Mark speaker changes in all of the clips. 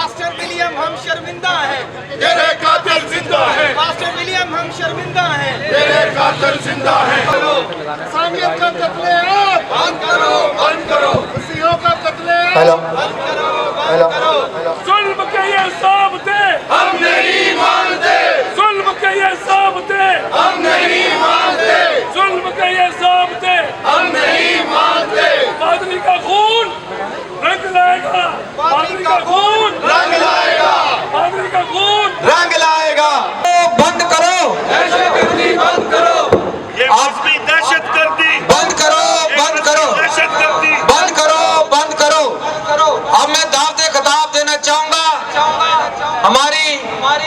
Speaker 1: Master William हम शर्मिंदा हैं,
Speaker 2: तेरे कातिल जिंदा है,
Speaker 1: मास्टर विलियम हम शर्मिंदा हैं,
Speaker 2: तेरे कातिल जिंदा है।
Speaker 1: इंसानियत का कत्लेआम बंद करो,
Speaker 2: बंद करो,
Speaker 1: मसीहों का कत्लेआम
Speaker 3: हेलो
Speaker 1: बंद करो,
Speaker 3: हेलो
Speaker 1: बंद करो।
Speaker 4: जुल्म के ये साबते
Speaker 2: हम नहीं मानते,
Speaker 4: जुल्म के ये साबते
Speaker 2: हम नहीं मानते,
Speaker 4: जुल्म के ये साबते
Speaker 2: हम नहीं मानते।
Speaker 4: पादरी का खून रंग लाएगा, पादरी का खून
Speaker 2: रंग लाएगा,
Speaker 4: पादरी का खून
Speaker 3: रंग लाएगा। बंद करो,
Speaker 2: दहशतगर्दी बंद करो,
Speaker 4: ये मजहबी दहशतगर्दी
Speaker 3: बंद करो, बंद करो,
Speaker 4: दहशतगर्दी
Speaker 3: बंद करो, बंद करो। अब मैं दावते खिताब देना चाहूंगा हमारी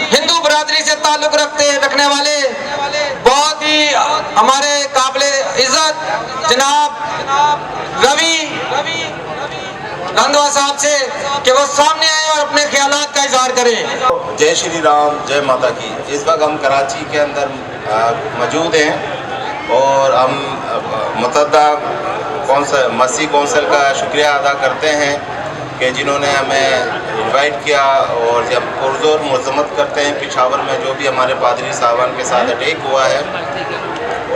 Speaker 3: हिंदू बरादरी से ताल्लुक रखने वाले बहुत ही हमारे काबिले इज्जत जनाब रवि रंधवा साहब से कि वो सामने आए और अपने ख्यालात का इजहार करें।
Speaker 5: जय श्री राम, जय माता की। इस वक्त हम कराची के अंदर मौजूद हैं और हम मुतद्दा मसी कौंसिल का शुक्रिया अदा करते हैं कि जिन्होंने हमें इनवाइट किया और जब पुरजोर मजम्मत करते हैं पेशावर में जो भी हमारे पादरी साहबान के साथ अटैक हुआ है।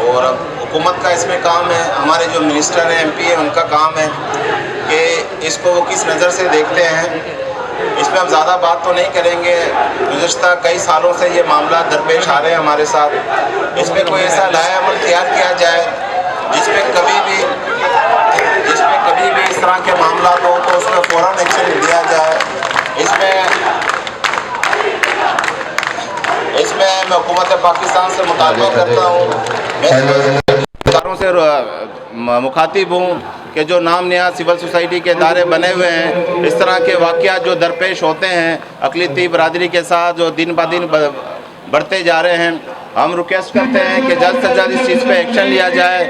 Speaker 5: और अब हुकूमत का इसमें काम है, हमारे जो मिनिस्टर हैं MP हैं उनका काम है कि इसको वो किस नज़र से देखते हैं। इसमें हम ज़्यादा बात तो नहीं करेंगे। गुज़श्ता कई सालों से ये मामला दरपेश आ रहे हैं हमारे साथ। इसमें कोई ऐसा लाएअमल तैयार किया जाए जिसमें कभी भी इस तरह के मामला हो तो उसमें फ़ौरन एक्शन लिया जाए। इसमें मैं हुकूमत पाकिस्तान से मुतालबा करता हूँ, मैं से मुखातिब हूँ कि जो नाम नया सिविल सोसाइटी के इदारे बने हुए हैं, इस तरह के वाक़यात जो दरपेश होते हैं अक़लियती बरादरी के साथ जो दिन ब दिन बढ़ते जा रहे हैं, हम रिक्वेस्ट करते हैं कि जल्द से जल्द इस चीज़ पे एक्शन लिया जाए।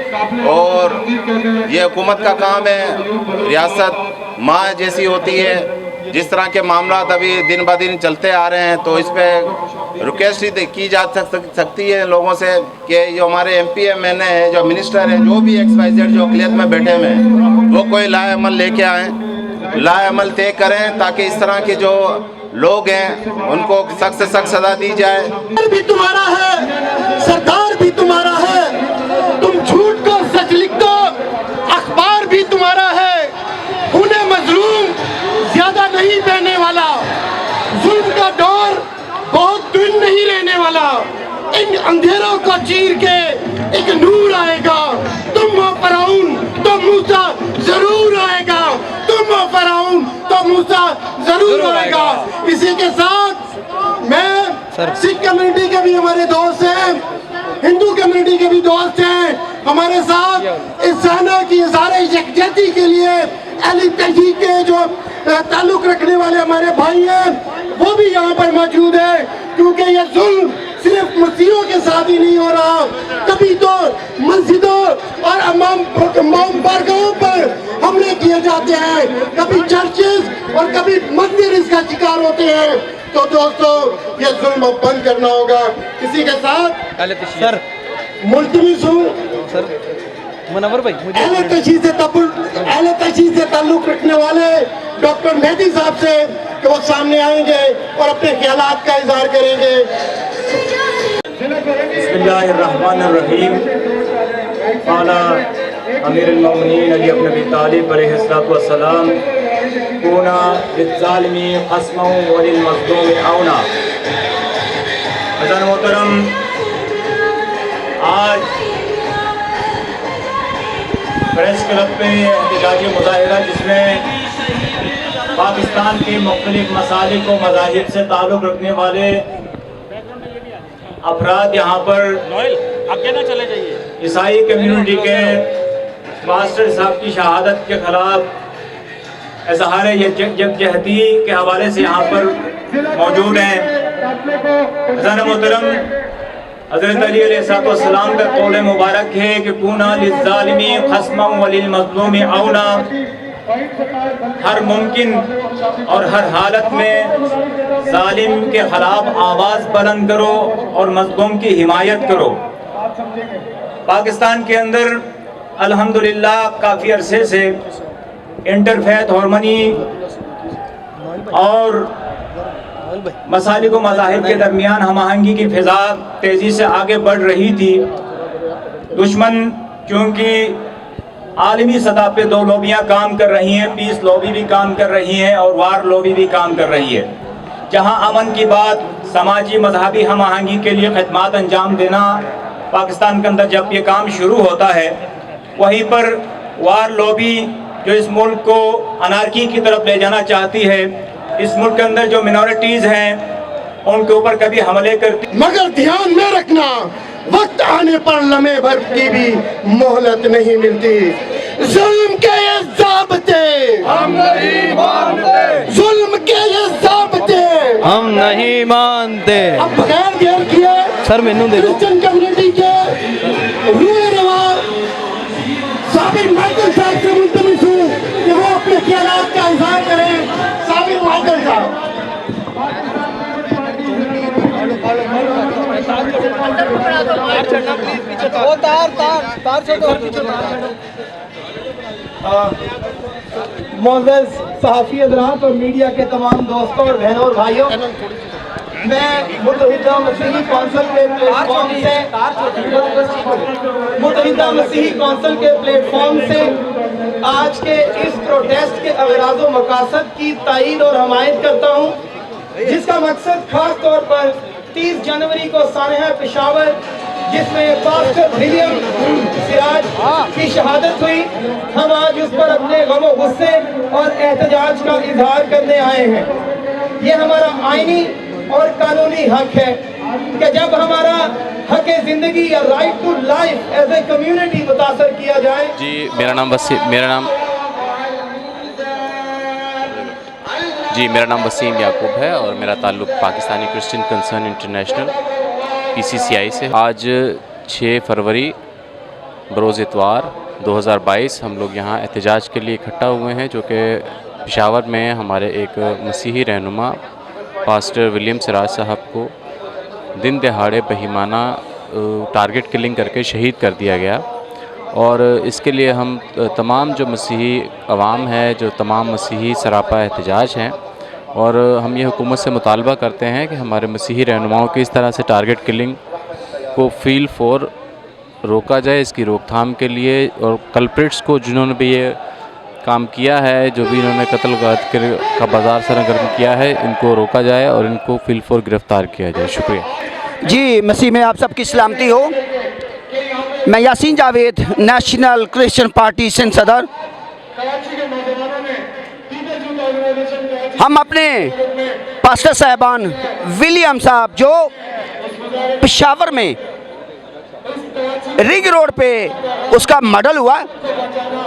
Speaker 5: और ये हुकूमत का काम है, रियासत माँ जैसी होती है, जिस तरह के मामला अभी दिन ब दिन चलते आ रहे हैं तो इस पर रिक्वेस्ट ही की जा सकती है लोगों से कि जो हमारे MP MNA हैं, जो मिनिस्टर हैं, जो भी XYZ जो अक़लियत में बैठे हुए हैं, वो कोई लाएअमल लेके आएँ, लाएअमल तय करें ताकि इस तरह के जो लोग हैं उनको सख्त से सख्त सजा दी जाए।
Speaker 6: भी तुम्हारा है, सरदार भी तुम्हारा है, तुम झूठ को सच लिख दो, अखबार भी तुम्हारा है। उन्हें मजलूम ज्यादा नहीं देने वाला, जुल्म का दौर बहुत दिन नहीं रहने वाला। इन अंधेरों को चीर के एक नूर आएगा। तुम हो फराउन तो मूसा जरूर आएगा, तुम हो फराउन तो मूसा जरूर आएगा। इसी के साथ मैं सिख कम्युनिटी के भी हमारे दोस्त हैं, हिंदू कम्युनिटी के भी दोस्त हैं हमारे साथ। इस सेना की सारे यकजहती के लिए LPG के जो ताल्लुक रखने वाले हमारे भाई हैं वो भी यहाँ पर मौजूद है, क्योंकि ये जुल्म सिर्फ मसीहों के साथ ही नहीं हो रहा, कभी तो मस्जिदों और बारगाहों पर हमले किए जाते हैं, कभी चर्चेस और कभी मंदिर इसका शिकार होते हैं। तो दोस्तों ये जुल्म बंद करना होगा। इसी के साथ
Speaker 7: सर
Speaker 6: मुल्तमिस हूँ
Speaker 7: मुनव्वर भाई, मुझे
Speaker 6: अहले तशीह से ताल्लुक रखने वाले डॉक्टर मेहदी साहब से कि वो सामने आएंगे और अपने ख्यालात का इजहार करेंगे।
Speaker 8: बिस्मिल्लाहिर्रहमानिर्रहीम। क़ाला अमीरुल मोमिनीन अली इब्न अबी तालिब अलैहिस्सलातु वस्सलाम, कूना लिज़्ज़ालिमीन क़स्मन व लिल-मज़लूमी औना। हज़रत मोहतरम, आज प्रेस क्लब पे एहतजाजी मुज़ाहिरा जिसमें पाकिस्तान के मुख्तलिफ मसालिक व मज़ाहिब से ताल्लुक़ रखने वाले अफराद यहाँ पर
Speaker 4: आगे ना चले जाइए।
Speaker 8: ईसाई कम्युनिटी के मास्टर साहब की शहादत के ख़िलाफ़ इज़हार यकजहती के हवाले से यहाँ पर मौजूद हैं। हज़रत मोहतरम हज़रत अली अलैहिस्सलाम का कौल मुबारक है कि कूना लिज़्ज़ालिमीन क़स्मन व लिल-मज़लूमी औना। हर मुमकिन और हर हालत में जालिम के खिलाफ आवाज़ बुलंद करो और मज़लूम की हिमायत करो। पाकिस्तान के अंदर अल्हम्दुलिल्लाह काफ़ी अरसे से इंटरफेथ हार्मनी और मसालिक व मज़ाहिब के दरमियान हम आहंगी की फ़िज़ा तेज़ी से आगे बढ़ रही थी। दुश्मन चूँकि आलमी सतह पे दो लॉबियाँ काम कर रही हैं, पीस लॉबी भी काम कर रही हैं और वार लॉबी भी काम कर रही है। जहाँ अमन की बात, समाजी मजहबी हम आहंगी के लिए खदमात अंजाम देना पाकिस्तान के अंदर जब ये काम शुरू होता है, वहीं पर वार लॉबी जो इस मुल्क को अनारकी की तरफ ले जाना चाहती है, इस मुल्क के अंदर जो मिनॉरिटीज़ हैं उनके ऊपर कभी हमले करती।
Speaker 6: मगर ध्यान में रखना, वक्त आने पर लम्हे भर की भी मोहलत नहीं मिलती। जुल्म के ये ज़ाब्ते
Speaker 2: हम नहीं मानते,
Speaker 6: जुल्म के ये ज़ाब्ते
Speaker 7: हम नहीं मानते।
Speaker 6: अब बगैर देर किए
Speaker 7: सर मेनू दे दो।
Speaker 6: क्रिश्चियन कम्युनिटी के रूए रवा साबिर माइकल साहब से मुल्तमिस हूँ कि वो अपने ख्यालात का इजहार करें। साबिर माइकल साहब।
Speaker 9: मोअज़्ज़ज़ सहाफ़ी हज़रात और मीडिया के तमाम दोस्तों और बहनों और भाइयों, मैं मुत्तहिदा मसीही कौंसिल के प्लेटफॉर्म से आज के इस प्रोटेस्ट के अगराज़ व मकासद की तायीद और हमायत करता हूँ, जिसका मकसद खास तौर पर 30 जनवरी को सानहा पेशावर, जिसमें पास्टर विलियम सिराज की शहादत हुई, हम आज उस पर अपने गम व गुस्से और एहतजाज का इजहार करने आए हैं। ये हमारा आईनी और कानूनी हक है कि जब हमारा हक जिंदगी या right to life as a community मुतासर किया जाए।
Speaker 10: जी मेरा नाम वसीम याकूब है और मेरा ताल्लुक़ Pakistani Christian concern international PCCI से। आज 6 फरवरी बरोज़ इतवार 2022 हम लोग यहाँ एहतजाज के लिए इकट्ठा हुए हैं, जो कि पेशावर में हमारे एक मसीही रहनुमा पास्टर विलियम सिराज साहब को दिन दहाड़े बेईमाना टारगेट किलिंग करके शहीद कर दिया गया। और इसके लिए हम तमाम जो मसीही अवाम है, जो तमाम मसीही सरापा एहतजाज हैं, और हम ये हुकूमत से मुतालबा करते हैं कि हमारे मसीही रहनुमाओं की इस तरह से टारगेट किलिंग को फील फोर रोका जाए, इसकी रोकथाम के लिए, और कल्प्रिट्स को जिन्होंने भी ये काम किया है, जो भी इन्होंने कत्ल का बाजार सरगर्म किया है, इनको रोका जाए और इनको फील फोर गिरफ़्तार किया जाए। शुक्रिया
Speaker 9: जी। मसीह में आप सबकी सलामती हो। मैं Yasin Javed, national Christian party Sindh सदर। हम अपने पास्टर साहबान विलियम साहब जो पेशावर में रिंग रोड पे उसका मर्डर हुआ,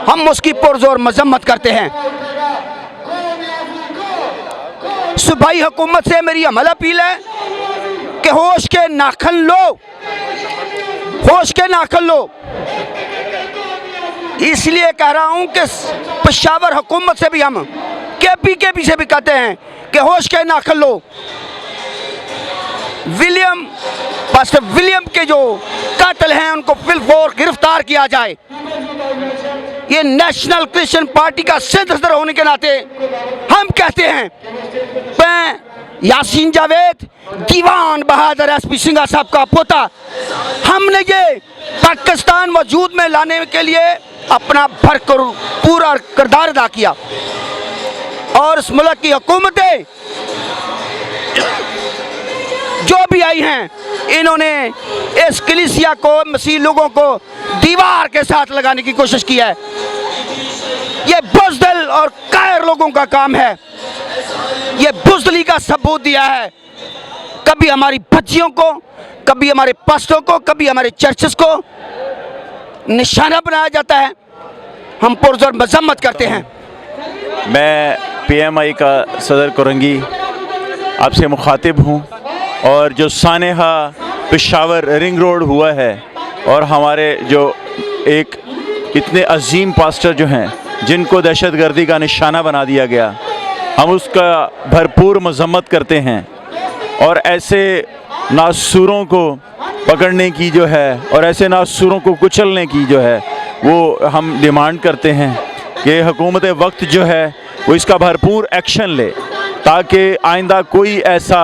Speaker 9: हम उसकी पुरजोर मजम्मत करते हैं। सूबाई हुकूमत से मेरी अमल अपील है कि होश के नाखन लो, होश के नाखन लो। इसलिए कह रहा हूं कि पेशावर हुकूमत से भी हम के पीछे भी कहते हैं कि होश के नाखन लो। पास्टर विलियम के जो कातिल हैं उनको फिलफोर गिरफ्तार किया जाए। ये नेशनल क्रिश्चियन पार्टी का सिंध सदर होने के नाते हम कहते हैं, मैं यासीन जावेद, दीवान बहादुर SP सिंघा साहब का पोता, हमने ये पाकिस्तान वजूद में लाने के लिए अपना पूरा किरदार अदा किया, और इस मुल्क की हुकूमतें जो भी आई हैं, इन्होंने इस कलीसिया को, मसीह लोगों को दीवार के साथ लगाने की कोशिश की है। ये बुज़दिल और कायर लोगों का काम है। ये बुज़दिली का सबूत दिया है, कभी हमारी बच्चियों को, कभी हमारे पास्टरों को, कभी हमारे चर्चेस को निशाना बनाया जाता है। हम पुरजोर मजम्मत करते हैं।
Speaker 11: मैं PMI का सदर कोरंगी आपसे मुखातिब हूँ, और जो सानेहा पेशावर रिंग रोड हुआ है, और हमारे जो एक इतने अजीम पास्टर जो हैं जिनको दहशतगर्दी का निशाना बना दिया गया, हम उसका भरपूर मजम्मत करते हैं। और ऐसे नासूरों को पकड़ने की जो है, और ऐसे नासूरों को कुचलने की जो है, वो हम डिमांड करते हैं कि हुकूमत वक्त जो है वो इसका भरपूर एक्शन ले, ताकि आइंदा कोई ऐसा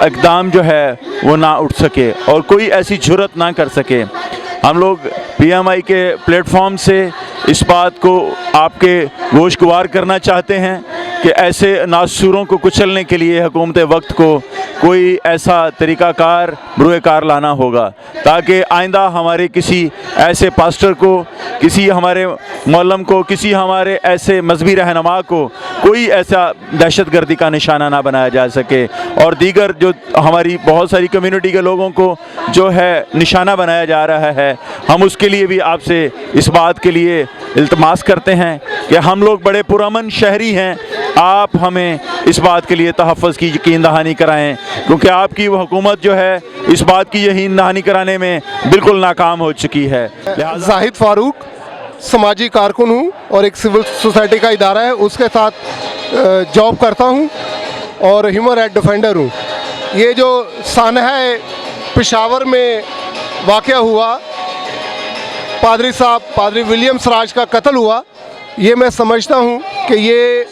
Speaker 11: इक़दाम जो है वो ना उठ सके और कोई ऐसी जुर्रत ना कर सके। हम लोग PMI के प्लेटफॉर्म से इस बात को आपके गोशगवार करना चाहते हैं कि ऐसे नासूरों को कुचलने के लिए हुकूमत वक्त को कोई ऐसा तरीक़ाकार बरूए-कार लाना होगा ताकि आइंदा हमारे किसी ऐसे पास्टर को, किसी हमारे मौलम को, किसी हमारे ऐसे मजहबी रहनुमा को कोई ऐसा दहशतगर्दी का निशाना ना बनाया जा सके और दीगर जो हमारी बहुत सारी कम्युनिटी के लोगों को जो है निशाना बनाया जा रहा है, हम उसके लिए भी आपसे इस बात के लिए इल्तमास करते हैं कि हम लोग बड़े पुरअमन शहरी हैं, आप हमें इस बात के लिए तहफ़्फ़ुज़ की यकीन दहानी कराएँ क्योंकि आपकी वो हुकूमत जो है इस बात की यकीन दहानी कराने में बिल्कुल नाकाम हो चुकी है।
Speaker 6: जाहिद फारूक समाजी कारकुन हूँ और एक सिविल सोसाइटी का इदारा है उसके साथ जॉब करता हूँ और ह्यूमन राइट डिफेंडर हूँ। ये जो सानहा पेशावर में वाक़या हुआ, पादरी विलियम सराज का कत्ल हुआ, ये मैं समझता हूँ कि ये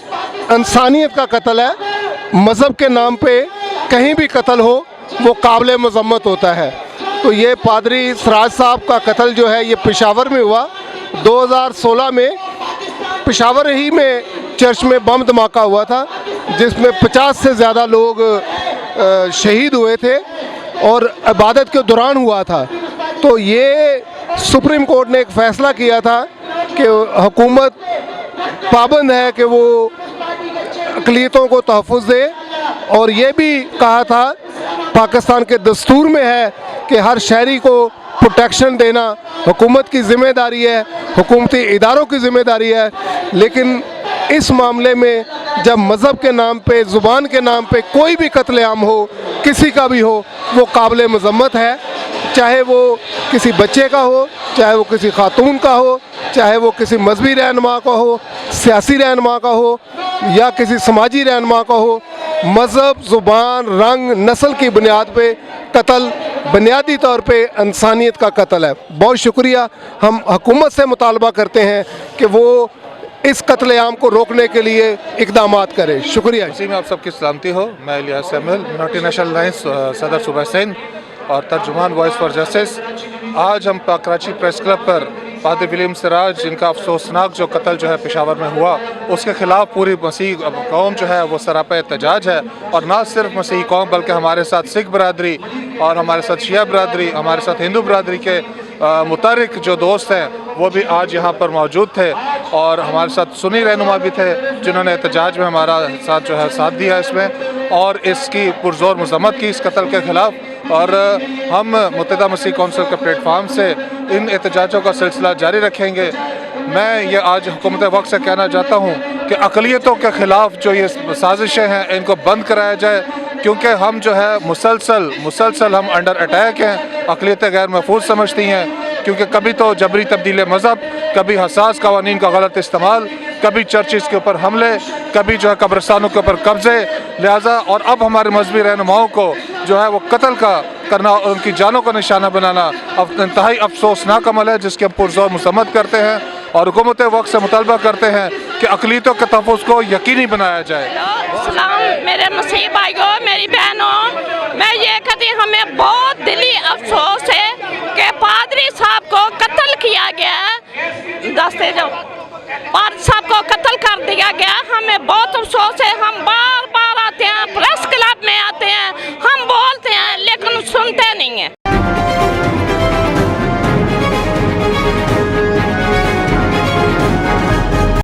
Speaker 6: इंसानियत का कत्ल है। मज़हब के नाम पे कहीं भी कत्ल हो वो काबिल मज़म्मत होता है। तो ये पादरी सराज साहब का कत्ल जो है ये पेशावर में हुआ 2016 में। पेशावर ही में चर्च में बम धमाका हुआ था जिसमें 50 से ज़्यादा लोग शहीद हुए थे और इबादत के दौरान हुआ था। तो ये सुप्रीम कोर्ट ने एक फ़ैसला किया था कि हुकूमत पाबंद है कि वो अक़लियतों को तहफ़्फ़ुज़ दे और ये भी कहा था पाकिस्तान के दस्तूर में है कि हर शहरी को प्रोटेक्शन देना हुकूमत की ज़िम्मेदारी है, हुकूमती इदारों की ज़िम्मेदारी है। लेकिन इस मामले में जब मज़हब के नाम पे, ज़ुबान के नाम पे कोई भी कत्लेआम हो, किसी का भी हो, वो काबिल मज़म्मत है। चाहे वो किसी बच्चे का हो, चाहे वो किसी खातून का हो, चाहे वो किसी मजहबी रहनुमा का हो, सियासी रहनुमा का हो या किसी समाजी रहनुमा का हो, मज़हब, ज़ुबान, रंग, नस्ल की बुनियाद पे कत्ल बुनियादी तौर पे इंसानियत का कत्ल है। बहुत शुक्रिया। हम हुकूमत से मुतालबा करते हैं कि वो इस कत्लेआम को रोकने के लिए इक़दामात करें। शुक्रिया।
Speaker 12: इसी में आप सबकी सलामती हो। मैं Ilyas Samuel, minority national alliance सदर सूबा सिंध और तर्जुमान वॉइस फॉर जस्टिस। आज हम कराची प्रेस क्लब पर पादरी विलियम सराज, जिनका अफसोसनाक जो कत्ल जो है पेशावर में हुआ, उसके ख़िलाफ़ पूरी मसीह कौम जो है वो सरापा एहतजाज है। और ना सिर्फ मसीही कौम बल्कि हमारे साथ सिख बरादरी और हमारे साथ शिया बरादरी, हमारे साथ हिंदू बरादरी के मुतारिक जो दोस्त हैं वो भी आज यहाँ पर मौजूद थे और हमारे साथ सुन्नी रहनुमा भी थे जिन्होंने एहतजाज में हमारा साथ जो है साथ दिया इसमें और इसकी पुरजोर मज़म्मत की इस कत्ल के ख़िलाफ़। और हम मुत्तहिदा मसीह कौंसिल के प्लेटफार्म से इन एहतजाजों का सिलसिला जारी रखेंगे। मैं ये आज हुकूमत वक्त से कहना चाहता हूँ कि अक़लियतों के ख़िलाफ़ जो ये साजिशें हैं इनको बंद कराया जाए क्योंकि हम जो है मुसलसल हम अंडर अटैक हैं। अक़लियतें गैर महफूज समझती हैं क्योंकि कभी तो जबरी तब्दील मज़हब, कभी हसास कवानीन का गलत इस्तेमाल, कभी चर्चिज़ के ऊपर हमले, कभी जो है कब्रिस्तानों के ऊपर कब्ज़े। लिहाजा और अब हमारे मजहबी रहनुमाओं को जो है वो कत्ल करना और उनकी जानों का निशाना बनाना अब इंतहाई अफसोसनाक अमल है जिसकी हम पुरज़ोर मज़म्मत करते हैं और हुकूमत वक्त से मुतालबा करते हैं कि अक़लियतों के तहफ़्फ़ुज़ को यकीनी बनाया जाए।
Speaker 13: सलाम मेरे मसीह भाइयों, मेरी बहनों, मैं ये कहती हूँ हमें बहुत दिली अफसोस है कि पादरी साहब को कत्ल किया गया, दस्ते जो पादरी साहब को कत्ल कर दिया गया। हमें बहुत अफसोस है। हम बार बार आते हैं, प्रेस क्लब में आते हैं, हम बोलते हैं लेकिन सुनते नहीं हैं।